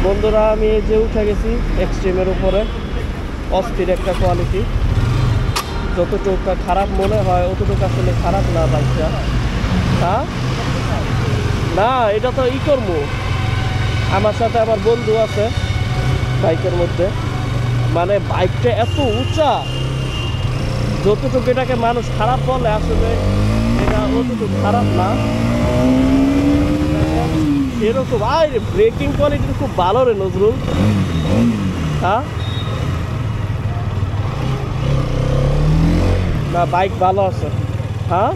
বন্ধুরা আমি এই যে উঠে গেছি এক্সট্রিমের উপরে, অস্থির একটা কোয়ালিটি। যতটুকু খারাপ মনে হয় অতটুকু আসলে খারাপ না বাইকটা। হ্যাঁ না, এটা তো ই করবো, আমার সাথে আমার বন্ধু আছে বাইকের মধ্যে। মানে বাইকটা এত উঁচা, যতটুকু এটাকে মানুষ খারাপ বলে আসলে এটা অতটুকু খারাপ না এরকম। আর ব্রেকিং কোয়ালিটি খুব ভালো রে নজরুল। হ্যাঁ না, বাইক ভালো আছে। হ্যাঁ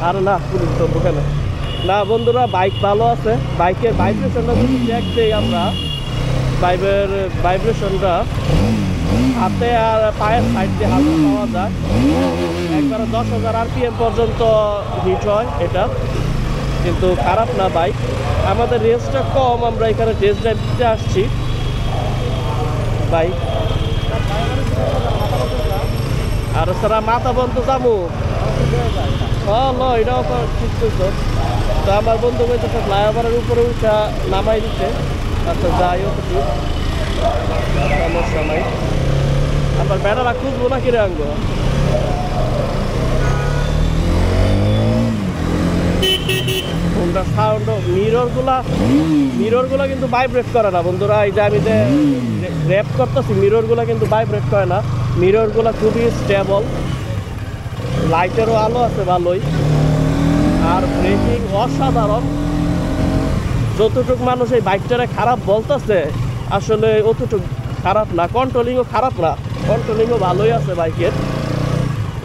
আর না, পুলিশ তো দোকানে না। বন্ধুরা বাইক ভালো আছে, বাইকের ভাইব্রেশনটা যদি চেক দিই আমরা, বাইকের ভাইব্রেশনটা হাতে আর পায়ের সাইড দিয়ে হালকা পাওয়া যায়। একবারে 10,000 RPM পর্যন্ত হিট হয় এটা, কিন্তু খারাপ না বাইক। আমাদের রেঞ্জটা কম, আমরা এখানে টেস্ট ড্রাইভ দিতে আসছি বাইক। আর সারা মাথা বন্ধ যাবো এটাও ঠিক করছো তো। আমার বন্ধু বলতেছে ফ্লাইওভারের উপরে উঠা নামাই দিচ্ছে। আচ্ছা যাই হোক, সমস্যা নাই। আবার বেড়ারা খুঁজবো না কিরে আঙ্গ। সাউন্ড মিররগুলো কিন্তু ভাইব্রেট করে না বন্ধুরা। এই যে আমি যে র্যাপ করতেছি, মিররগুলো কিন্তু ভাইব্রেট করে না। মিররগুলো খুবই স্টেবল, লাইটেরও আলো আছে ভালোই, আর ব্রেকিং অসাধারণ। যতটুকু মানুষ এই বাইকটারে খারাপ বলতেছে আসলে অতটুকু খারাপ না। কন্ট্রোলিংও খারাপ না, কন্ট্রোলিংও ভালোই আছে বাইকের।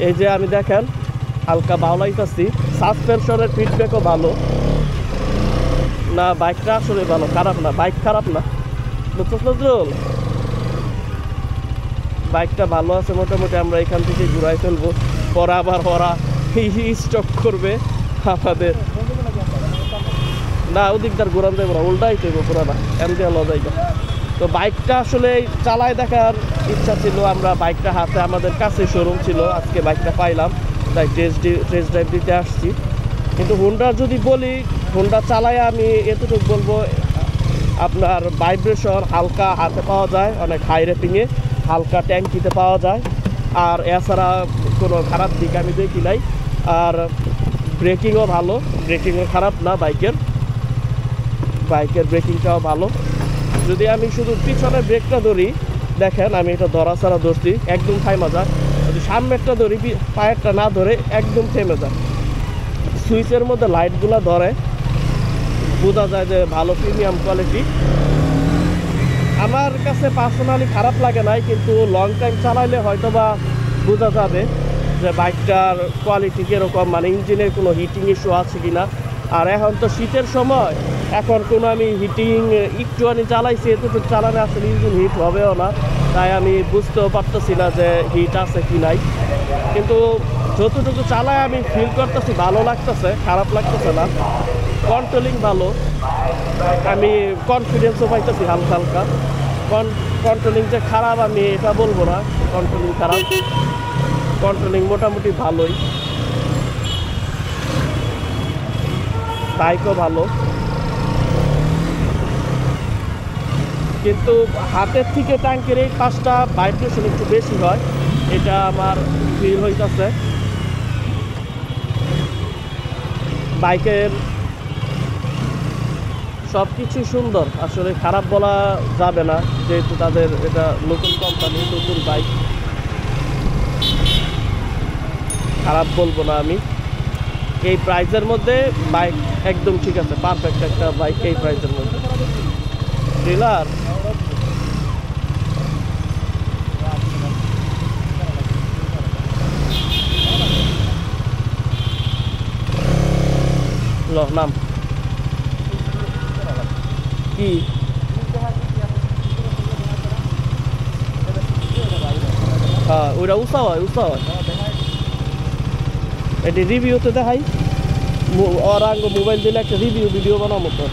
এই যে আমি দেখেন হালকা বাউলাইতেছি, সাসপেনশনের ফিডব্যাকও ভালো না। বাইকটা আসলে ভালো, খারাপ না, বাইক খারাপ না নজরুল। বাইকটা ভালো আছে মোটামুটি। আমরা এখান থেকে ঘুরাই ফেলবো, পরে আবার ওরা স্টক করবে আমাদের। না ওদিকটার ঘোরান যাবো না, উল্টাই দেবো পুরানা এমডিয়া লজাইটা। তো বাইকটা আসলে চালায় দেখার ইচ্ছা ছিল। আমরা বাইকটা হাতে, আমাদের কাছে শোরুম ছিল, আজকে বাইকটা পাইলাম তাই টেস্ট ড্রাইভ দিতে আসছি। কিন্তু হোন্ডা যদি বলি, হোন্ডা চালায় আমি এতটুকু বলবো, আপনার ভাইব্রেশন হালকা হাতে পাওয়া যায়, অনেক হাই রেটিংয়ে হালকা ট্যাঙ্কিতে পাওয়া যায়। আর এছাড়া কোনো খারাপ দিক আমি দেখি নাই। আর ব্রেকিংও ভালো, ব্রেকিংও খারাপ না বাইকের ব্রেকিংটাও ভালো। যদি আমি শুধু পিছনের ব্রেকটা ধরি, দেখেন আমি এটা ধরা ছাড়া ধরছি, একদম থাইমা যায়। যদি সামনেরটা ধরি, পায়েরটা না ধরে একদম থেমে যায়। সুইচের মধ্যে লাইটগুলো ধরে, বোঝা যায় যে ভালো প্রিমিয়াম কোয়ালিটি। আমার কাছে পার্সোনালি খারাপ লাগে নাই, কিন্তু লং টাইম চালাইলে হয়তো বা বোঝা যাবে যে বাইকটার কোয়ালিটি কীরকম, মানে ইঞ্জিনের কোনো হিটিং ইস্যু আছে কি না। আর এখন তো শীতের সময়, এখন কোনো আমি হিটিং একটুখানি চালাইছি, এতটুকু চালানো আসলে ইঞ্জিন হিট হবেও না, তাই আমি বুঝতেও পারতেছি না যে হিট আছে কি নাই। কিন্তু যতটুকু চালায় আমি ফিল করতেছি ভালো লাগতেছে, খারাপ লাগতেছে না। কন্ট্রোলিং ভালো, আমি কনফিডেন্সও পাইতেছি হালকা হালকা। কন্ট্রোলিং যে খারাপ আমি এটা বলবো না, কন্ট্রোলিং খারাপ, কন্ট্রোলিং মোটামুটি ভালোই। বাইকও ভালো, কিন্তু হাতের থেকে ট্যাঙ্কের এই পাশটা ভাইব্রেশন একটু বেশি হয়, এটা আমার ফিল হইতেছে। বাইকের সব কিছু সুন্দর, আসলে খারাপ বলা যাবে না, যেহেতু তাদের এটা নতুন কোম্পানি, নতুন বাইক, খারাপ বলবো না আমি। এই প্রাইসের মধ্যে বাইক একদম ঠিক আছে, পারফেক্ট একটা বাইক এই প্রাইসের মধ্যে। ট্রেলার নাম কি? হ্যাঁ ওইটা উষা হয়, এটি রিভিউতে দেখাই। ওরা মোবাইল দিলে একটা ভিডিও বানাবো তো।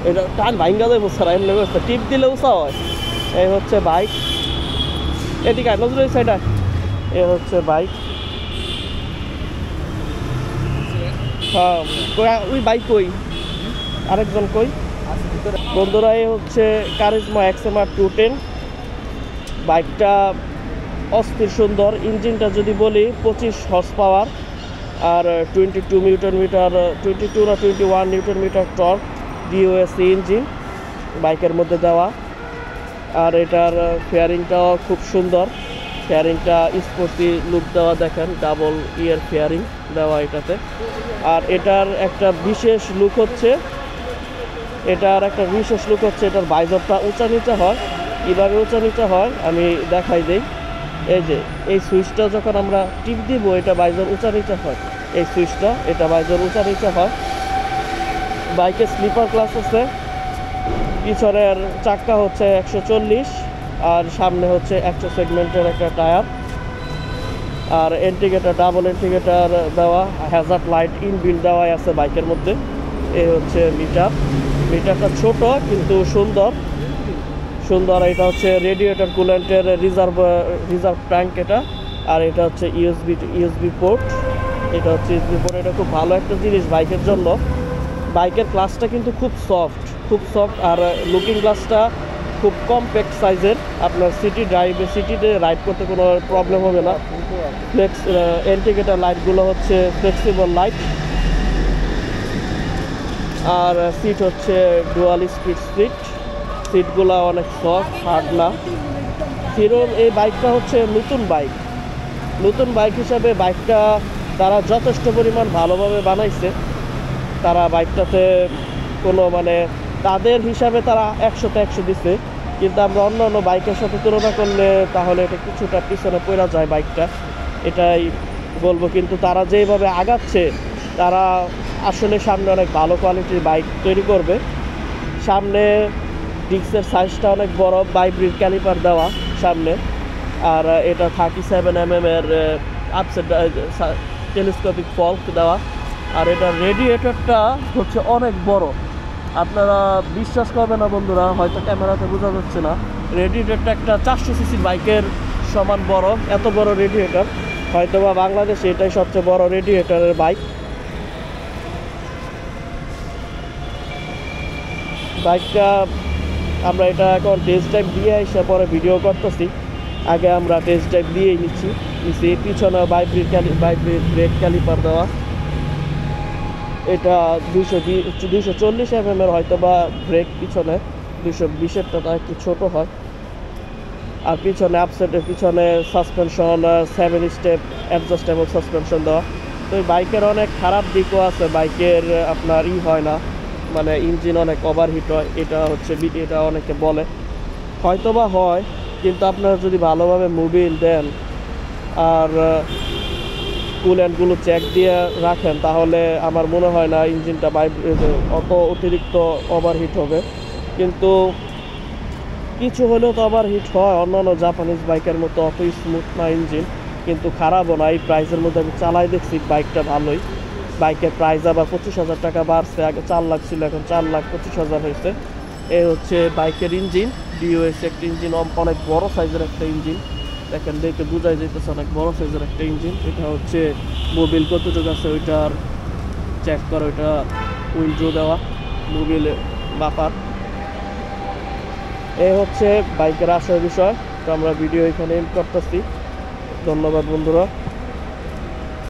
এটা টান ভাঙ্গা যাবো স্যার, এমনি ব্যবস্থা টিপ দিলে উষা হয়। এই হচ্ছে বাইক, এদিকে নজরুল সাইডা, এ হচ্ছে বাইক। হ্যাঁ ওই বাইক কই আরেকজন কই বন্ধুরা? এই হচ্ছে কারিজমা এক্সএমআর 210। বাইকটা অস্থির সুন্দর। ইঞ্জিনটা যদি বলি 25 হর্স পাওয়ার আর 22 নিউটন মিটার, 22 না 21 নিউটন মিটার টর্ক, ডিওএসি ইঞ্জিন বাইকের মধ্যে দেওয়া। আর এটার ফেয়ারিংটাও খুব সুন্দর, ফেয়ারিংটা স্পোর্টি লুক দেওয়া, দেখেন ডাবল ইয়ার ফেয়ারিং দেওয়া এটাতে। আর এটার একটা বিশেষ লুক হচ্ছে এটার বাইজরটা উঁচা নিচে হয়। কীভাবে উঁচা নিচে হয় আমি দেখাই দিই। এই যে এই সুইচটা যখন আমরা টিপ দিব এটা বাইজর উঁচা নিচে হয়, এই সুইচটা এটা বাইজর উঁচা নিচে হয়। বাইকে স্লিপার ক্লাস আছে, পিছনের চাক্কা হচ্ছে 140 আর সামনে হচ্ছে 100 সেগমেন্টের একটা টায়ার। আর ইন্ডিকেটর ডাবল ইন্ডিকেটর দেওয়া, হ্যাজার্ড লাইট ইনবিল্ড দেওয়াই আছে বাইকের মধ্যে। এই হচ্ছে মিটারটা ছোট কিন্তু সুন্দর। এটা হচ্ছে রেডিয়েটর কুলেন্টের রিজার্ভ ট্যাঙ্ক এটা। আর এটা হচ্ছে ইউএসবি পোর্ট। এটা খুব ভালো একটা জিনিস বাইকের জন্য। বাইকের গ্লাসটা কিন্তু খুব সফট আর লুকিং গ্লাসটা খুব কম্প্যাক্ট সাইজের। আপনার সিটিতে রাইড করতে কোনো প্রবলেম হবে না। ইন্ডিকেটর লাইটগুলো হচ্ছে ফ্লেক্সিবল লাইট। আর সিট হচ্ছে ডুয়াল স্পিড সিটগুলো অনেক সফট, হার্ড না। হিরোর এই বাইকটা হচ্ছে নতুন বাইক হিসাবে বাইকটা তারা যথেষ্ট পরিমাণ ভালোভাবে বানাইছে। তারা বাইকটাতে কোনো তাদের হিসাবে তারা 100তে 100 দিছে, কিন্তু আমরা অন্য বাইকের সাথে তুলনা করলে তাহলে এটা কিছুটা পিছনে পড়া যায় বাইকটা, এটাই বলবো। কিন্তু তারা যেভাবে আগাচ্ছে তারা আসলে সামনে অনেক ভালো কোয়ালিটির বাইক তৈরি করবে। সামনে ডিস্কের সাইজটা অনেক বড়, বাইব্রিড ক্যালিপার দেওয়া সামনে। আর এটা 37 mm এর আপসেট টেলিস্কোপিক ফল্ক দেওয়া। আর এটা রেডিয়েটরটা হচ্ছে অনেক বড়, আপনারা বিশ্বাস করবেন না বন্ধুরা, হয়তো ক্যামেরাতে বোঝা যাচ্ছে না। রেডিয়েটরটা একটা 400 সিসির বাইকের সমান বড়, এত বড় রেডিয়েটর। হয়তোবা বাংলাদেশে এটাই সবচেয়ে বড় রেডিয়েটরের বাইকটা আমরা এটা এখন টেস্ট ড্রাইভ দিয়ে এসে পরে ভিডিও করতেছি। আগে আমরা টেস্ট ড্রাইভ দিয়েই নিচ্ছি। পিছনে বাইব্রিড ব্রেক ক্যালিপার দেওয়া। এটা 240 mm এর হয়তো বা ব্রেক পিছনে, 220-এরটা তা একটু ছোট হয়। আর পিছনে আপসেটের পিছনে সাসপেনশন 7 স্টেপ অ্যাডজাস্টেবল সাসপেনশন দেওয়া। তো এই বাইকের অনেক খারাপ দিকও আছে। বাইকের আপনার হয় না, ইঞ্জিন অনেক ওভারহিট হয়। এটা অনেকে বলে, হয়তো বা হয়, কিন্তু আপনারা যদি ভালোভাবে মোবিল দেন আর কুল্যান্টগুলো চেক দিয়ে রাখেন তাহলে আমার মনে হয় না ইঞ্জিনটা অত অতিরিক্ত ওভারহিট হবে। কিন্তু কিছু হলেও তো ওভারহিট হয়, অন্যান্য জাপানিজ বাইকের মতো অত স্মুথ না ইঞ্জিন, কিন্তু খারাপও না। এই প্রাইসের মধ্যে আমি চালাই দেখছি, বাইকটা ভালোই। বাইকের প্রাইস আবার 25,000 টাকা বাড়ছে, আগে 4 লাখ ছিল, এখন 4,25,000 হয়েছে। এই হচ্ছে বাইকের ইঞ্জিন, ডিওএস একটা ইঞ্জিন, অনেক বড় সাইজের একটা ইঞ্জিন। দেখেন, দেখে বোঝাই যেতেছে অনেক বড় সাইজের একটা ইঞ্জিন। এটা হচ্ছে মোবিল কতটুকু আছে ওইটার চেক করে, ওইটা উইন্ডো দেওয়া মোবিলে বাপার। এই হচ্ছে বাইকের আসল বিষয়। তো আমরা ভিডিও এখানে এন্ড করতেছি। ধন্যবাদ বন্ধুরা।